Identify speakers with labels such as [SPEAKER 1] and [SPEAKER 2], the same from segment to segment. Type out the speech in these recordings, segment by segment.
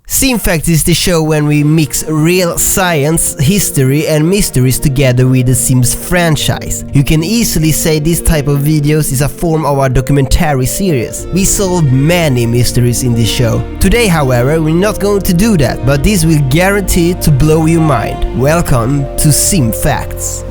[SPEAKER 1] SimFacts is the show when we mix real science, history and mysteries together with the Sims franchise. You can easily say this type of videos is a form of our documentary series. We solve many mysteries in this show. Today, however, we're not going to do that, but this will guarantee to blow your mind. Welcome to SimFacts.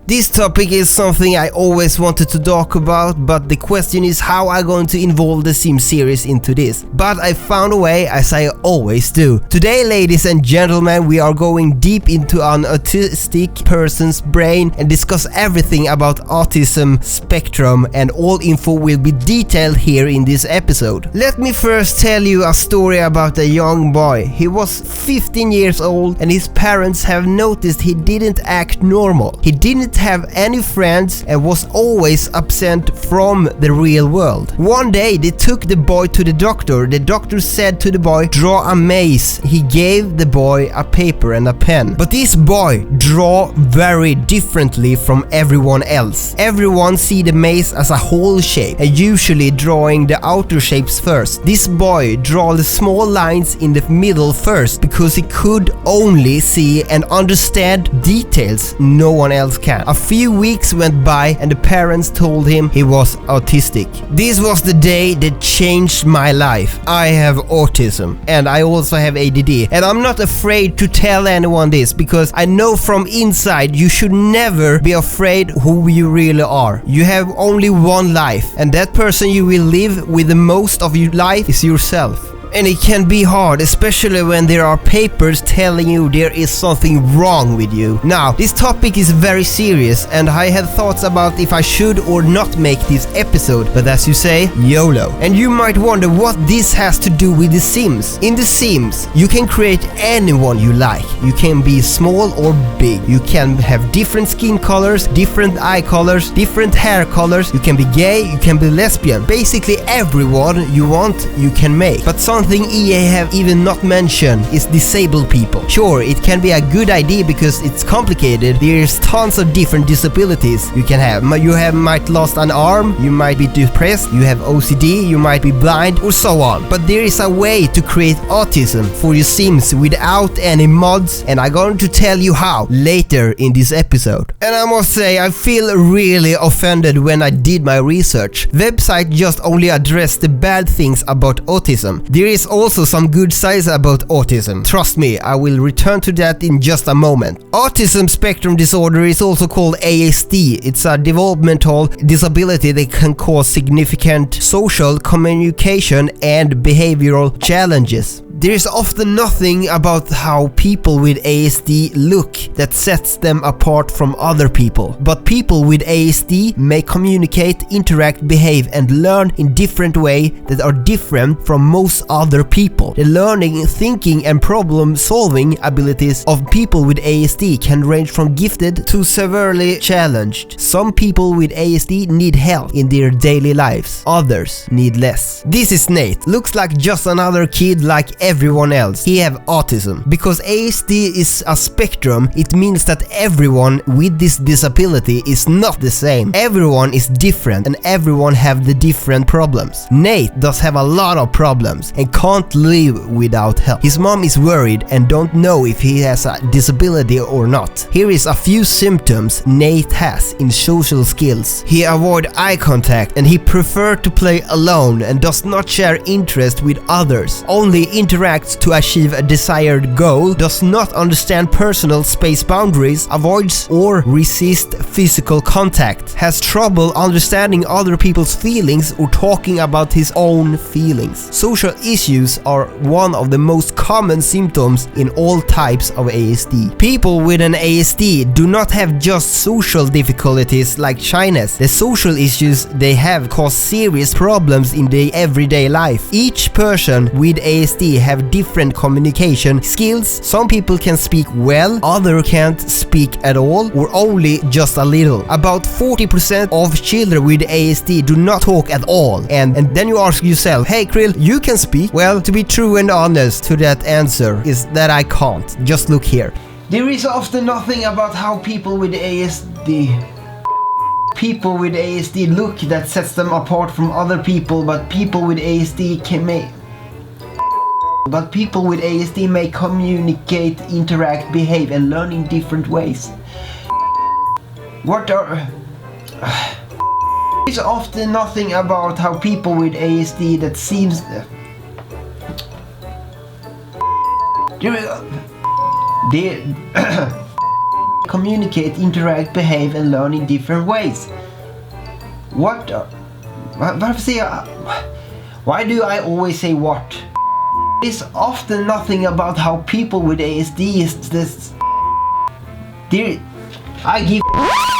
[SPEAKER 1] This topic is something I always wanted to talk about, but the question is how I'm going to involve the Sim series into this. But I found a way, as I always do. Today, ladies and gentlemen, we are going deep into an autistic person's brain and discuss everything about autism spectrum, and all info will be detailed here in this episode. Let me first tell you a story about a young boy. He was 15 years old and his parents have noticed he didn't act normal. He didn't have any friends and was always absent from the real world. One day they took the boy to the doctor. The doctor said to the boy, draw a maze. He gave the boy a paper and a pen. But this boy draw very differently from everyone else. Everyone see the maze as a whole shape and usually drawing the outer shapes first. This boy draw the small lines in the middle first because he could only see and understand details no one else can. A few weeks went by and the parents told him he was autistic. This was the day that changed my life. I have autism and I also have ADD, and I'm not afraid to tell anyone this because I know from inside you should never be afraid who you really are. You have only one life, and that person you will live with the most of your life is yourself. And it can be hard, especially when there are papers telling you there is something wrong with you. Now, this topic is very serious and I had thoughts about if I should or not make this episode, but as you say, YOLO. And you might wonder what this has to do with The Sims. In The Sims, you can create anyone you like. You can be small or big. You can have different skin colors, different eye colors, different hair colors. You can be gay, you can be lesbian. Basically everyone you want, you can make. But something EA have even not mentioned is disabled people. Sure, it can be a good idea because it's complicated. There's tons of different disabilities you can have. You might lost an arm, you might be depressed, you have OCD, you might be blind, or so on. But there is a way to create autism for your Sims without any mods, and I'm going to tell you how later in this episode. And I must say, I feel really offended when I did my research. Website just only addressed the bad things about autism. There is also some good sides about autism. Trust me, I will return to that in just a moment. Autism spectrum disorder is also called ASD. It's a developmental disability that can cause significant social, communication, and behavioral challenges. There is often nothing about how people with ASD look that sets them apart from other people. But people with ASD may communicate, interact, behave, and learn in different ways that are different from most other people. The learning, thinking, and problem-solving abilities of people with ASD can range from gifted to severely challenged. Some people with ASD need help in their daily lives. Others need less. This is Nate. Looks like just another kid like everyone else. He have autism. Because ASD is a spectrum, it means that everyone with this disability is not the same. Everyone is different and everyone have the different problems. Nate does have a lot of problems and can't live without help. His mom is worried and don't know if he has a disability or not. Here is a few symptoms Nate has in social skills. He avoid eye contact and he prefer to play alone and does not share interest with others. Only interacts to achieve a desired goal, does not understand personal space boundaries, avoids or resists physical contact, has trouble understanding other people's feelings or talking about his own feelings. Social issues are one of the most common symptoms in all types of ASD. People with an ASD do not have just social difficulties like shyness. The social issues they have cause serious problems in their everyday life. Each person with ASD have different communication skills. Some people can speak well, others can't speak at all or only just a little. About 40% of children with ASD do not talk at all. And then you ask yourself, hey Chrill, you can speak? Well, to be true and honest to that answer is that I can't. Just look here. There is often nothing about how people with ASD look that sets them apart from other people, but people with ASD may communicate, interact, behave, and learn in different ways. There's often nothing about how people with ASD that seems they communicate, interact, behave, and learn in different ways. Why do I always say what? There's often nothing about how people with ASD is this.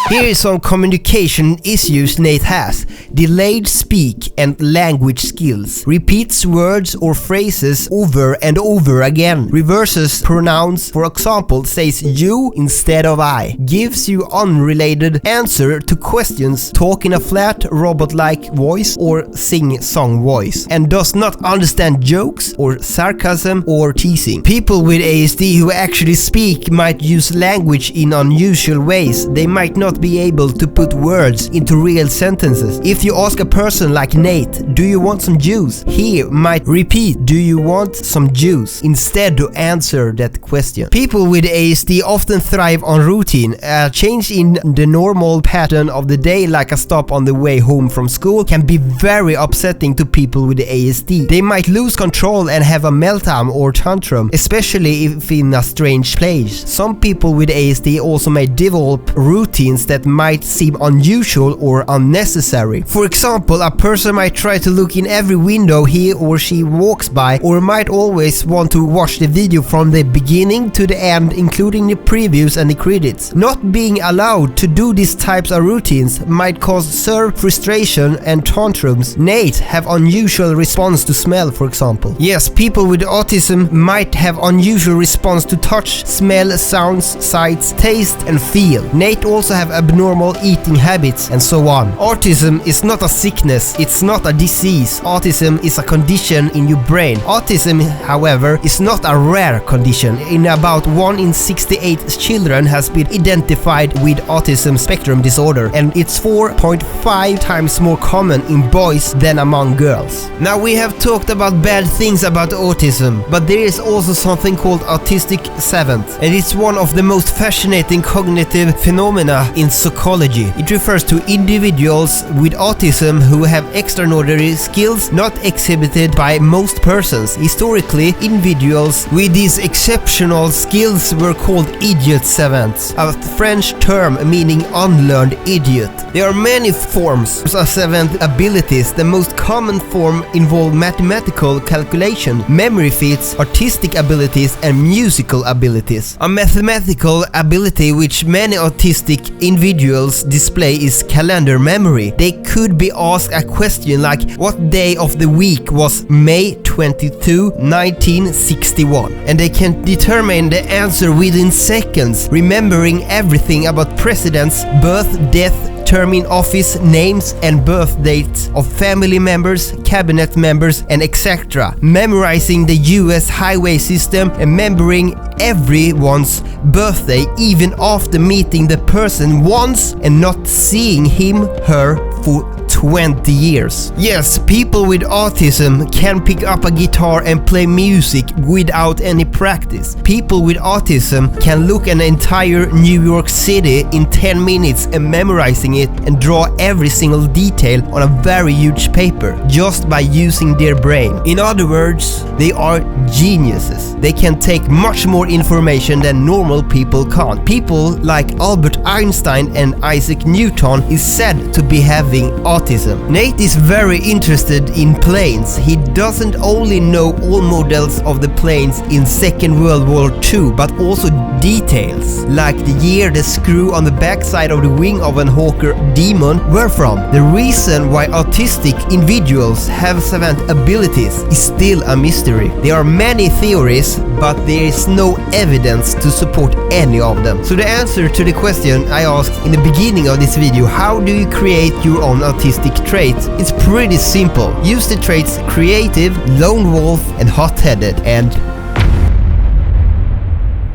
[SPEAKER 1] Here is some communication issues Nate has. Delayed speak and language skills. Repeats words or phrases over and over again. Reverses pronouns, for example, says you instead of I. Gives you unrelated answer to questions. Talk in a flat, robot-like voice or sing-song voice. And does not understand jokes or sarcasm or teasing. People with ASD who actually speak might use language in unusual ways. They might not be able to put words into real sentences. If you ask a person like Nate, do you want some juice? He might repeat, do you want some juice? Instead to answer that question. People with ASD often thrive on routine. A change in the normal pattern of the day, like a stop on the way home from school, can be very upsetting to people with ASD. They might lose control and have a meltdown or tantrum, especially if in a strange place. Some people with ASD also may develop routines that might seem unusual or unnecessary. For example, a person might try to look in every window he or she walks by, or might always want to watch the video from the beginning to the end, including the previews and the credits. Not being allowed to do these types of routines might cause severe frustration and tantrums. Nate have unusual response to smell, for example. Yes, people with autism might have unusual response to touch, smell, sounds, sights, taste, and feel. Nate also have abnormal eating habits and so on. Autism is not a sickness, it's not a disease. Autism is a condition in your brain. Autism, however, is not a rare condition. In about 1 in 68 children has been identified with autism spectrum disorder, and it's 4.5 times more common in boys than among girls. Now, we have talked about bad things about autism, but there is also something called autistic savant, and it's one of the most fascinating cognitive phenomena in psychology. It refers to individuals with autism who have extraordinary skills not exhibited by most persons. Historically, individuals with these exceptional skills were called idiot savants, a French term meaning unlearned idiot. There are many forms of savant abilities. The most common form involve mathematical calculation, memory feats, artistic abilities, and musical abilities. A mathematical ability which many autistic individuals display is calendar memory. They could be asked a question like, what day of the week was May 22, 1961? And they can determine the answer within seconds, remembering everything about presidents, birth, death, term in office, names and birth dates of family members, cabinet members, and etc. Memorizing the US highway system and remembering everyone's birthday even after meeting the person once and not seeing him, her for 20 years. Yes, people with autism can pick up a guitar and play music without any practice. People with autism can look at an entire New York City in 10 minutes and memorizing it and draw every single detail on a very huge paper just by using their brain. In other words, they are geniuses. They can take much more information than normal people can't. People like Albert Einstein and Isaac Newton is said to be having autism. Nate is very interested in planes. He doesn't only know all models of the planes in Second World War II, but also details, like the year the screw on the backside of the wing of an Hawker Demon were from. The reason why autistic individuals have savant abilities is still a mystery. There are many theories, but there is no evidence to support any of them. So the answer to the question I asked in the beginning of this video, how do you create your own autistic traits? It's pretty simple. Use the traits creative, lone wolf, and hot-headed, and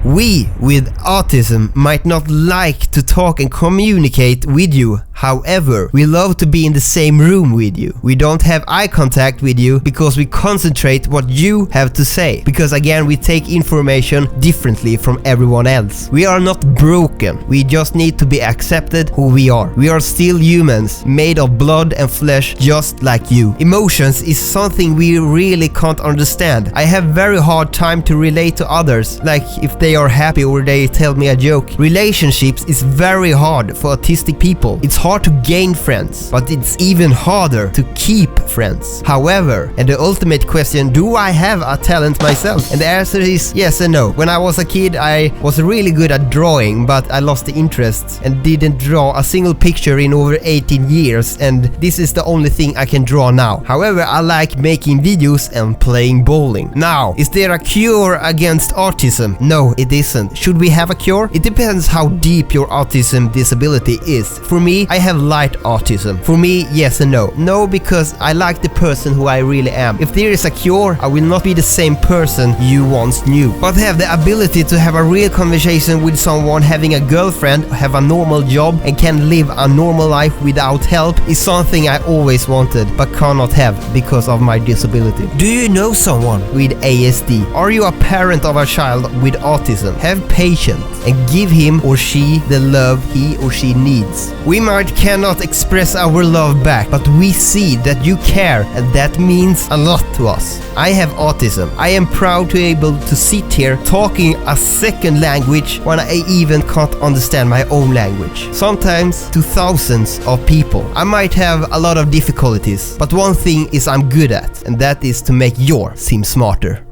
[SPEAKER 1] We with autism might not like to talk and communicate with you. However, we love to be in the same room with you. We don't have eye contact with you because we concentrate what you have to say. Because again, we take information differently from everyone else. We are not broken. We just need to be accepted who we are. We are still humans, made of blood and flesh just like you. Emotions is something we really can't understand. I have very hard time to relate to others, like if they are happy or they tell me a joke. Relationships is very hard for autistic people. It's hard to gain friends, but it's even harder to keep friends. However, and the ultimate question, do I have a talent myself? And the answer is yes and no. When I was a kid, I was really good at drawing, but I lost the interest and didn't draw a single picture in over 18 years, and this is the only thing I can draw now. However, I like making videos and playing bowling. Now, is there a cure against autism? No, it isn't. Should we have a cure? It depends how deep your autism disability is. For me, I have light autism. For me, yes and no. No, because I like the person who I really am. If there is a cure, I will not be the same person you once knew. But have the ability to have a real conversation with someone, having a girlfriend, have a normal job, and can live a normal life without help is something I always wanted, but cannot have because of my disability. Do you know someone with ASD? Are you a parent of a child with autism? Have patience and give him or she the love he or she needs. We might cannot express our love back, but we see that you care, and that means a lot to us. I have autism. I am proud to be able to sit here talking a second language when I even can't understand my own language. Sometimes to thousands of people. I might have a lot of difficulties, but one thing is I'm good at, and that is to make your seem smarter.